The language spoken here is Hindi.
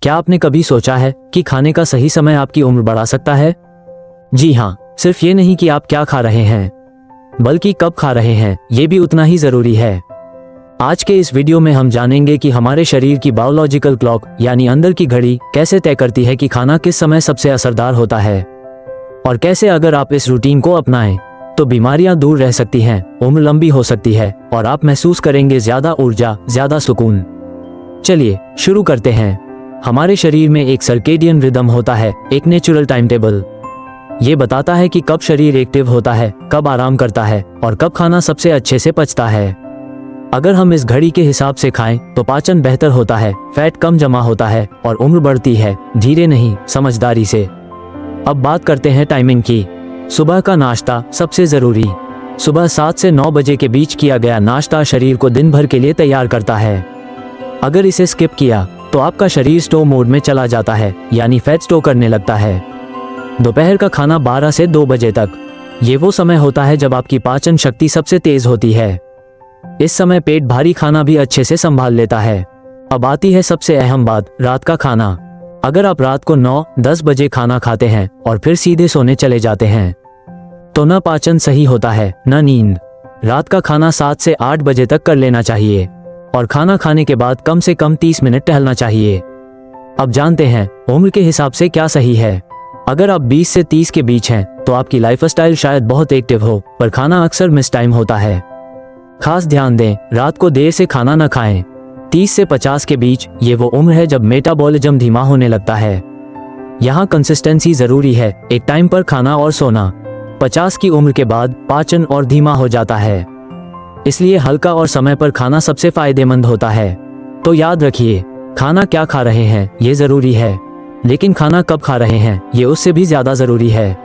क्या आपने कभी सोचा है कि खाने का सही समय आपकी उम्र बढ़ा सकता है? जी हाँ, सिर्फ ये नहीं कि आप क्या खा रहे हैं, बल्कि कब खा रहे हैं, ये भी उतना ही जरूरी है। आज के इस वीडियो में हम जानेंगे कि हमारे शरीर की बायोलॉजिकल क्लॉक यानी अंदर की घड़ी कैसे तय करती है कि खाना किस समय सबसे असरदार होता है, और कैसे अगर आप इस रूटीन को अपनाएं तो बीमारियां दूर रह सकती हैं, उम्र लंबी हो सकती है और आप महसूस करेंगे ज्यादा ऊर्जा, ज्यादा सुकून। चलिए शुरू करते हैं। हमारे शरीर में एक सर्केडियन रिदम होता है, एक नेचुरल टाइम टेबल। ये बताता है कि कब शरीर एक्टिव होता है, कब आराम करता है और कब खाना सबसे अच्छे से पचता है। अगर हम इस घड़ी के हिसाब से खाएं तो पाचन बेहतर होता है, फैट कम जमा होता है और उम्र बढ़ती है, धीरे नहीं समझदारी से। अब बात करते हैं टाइमिंग की। सुबह का नाश्ता सबसे जरूरी। सुबह 7 से 9 बजे के बीच किया गया नाश्ता शरीर को दिन भर के लिए तैयार करता है। अगर इसे स्किप किया तो आपका शरीर स्टोर मोड में चला जाता है, यानी फैट स्टोर करने लगता है। दोपहर का खाना 12 से 2 बजे तक, ये वो समय होता है जब आपकी पाचन शक्ति सबसे तेज होती है। इस समय पेट भारी खाना भी अच्छे से संभाल लेता है। अब आती है सबसे अहम बात, रात का खाना। अगर आप रात को 9-10 बजे खाना खाते हैं और फिर सीधे सोने चले जाते हैं तो न पाचन सही होता है, न नींद। रात का खाना 7 से 8 बजे तक कर लेना चाहिए और खाना खाने के बाद कम से कम 30 मिनट टहलना चाहिए। अब जानते हैं उम्र के हिसाब से क्या सही है। अगर आप 20 से 30 के बीच हैं तो आपकी लाइफस्टाइल शायद बहुत एक्टिव हो, पर खाना अक्सर मिस टाइम होता है। खास ध्यान दें, रात को देर से खाना न खाएं। 30 से 50 के बीच ये वो उम्र है जब मेटाबॉलिज्म धीमा होने लगता है। यहाँ कंसिस्टेंसी जरूरी है, एक टाइम पर खाना और सोना। 50 की उम्र के बाद पाचन और धीमा हो जाता है, इसलिए हल्का और समय पर खाना सबसे फायदेमंद होता है। तो याद रखिए, खाना क्या खा रहे हैं ये जरूरी है, लेकिन खाना कब खा रहे हैं ये उससे भी ज्यादा जरूरी है।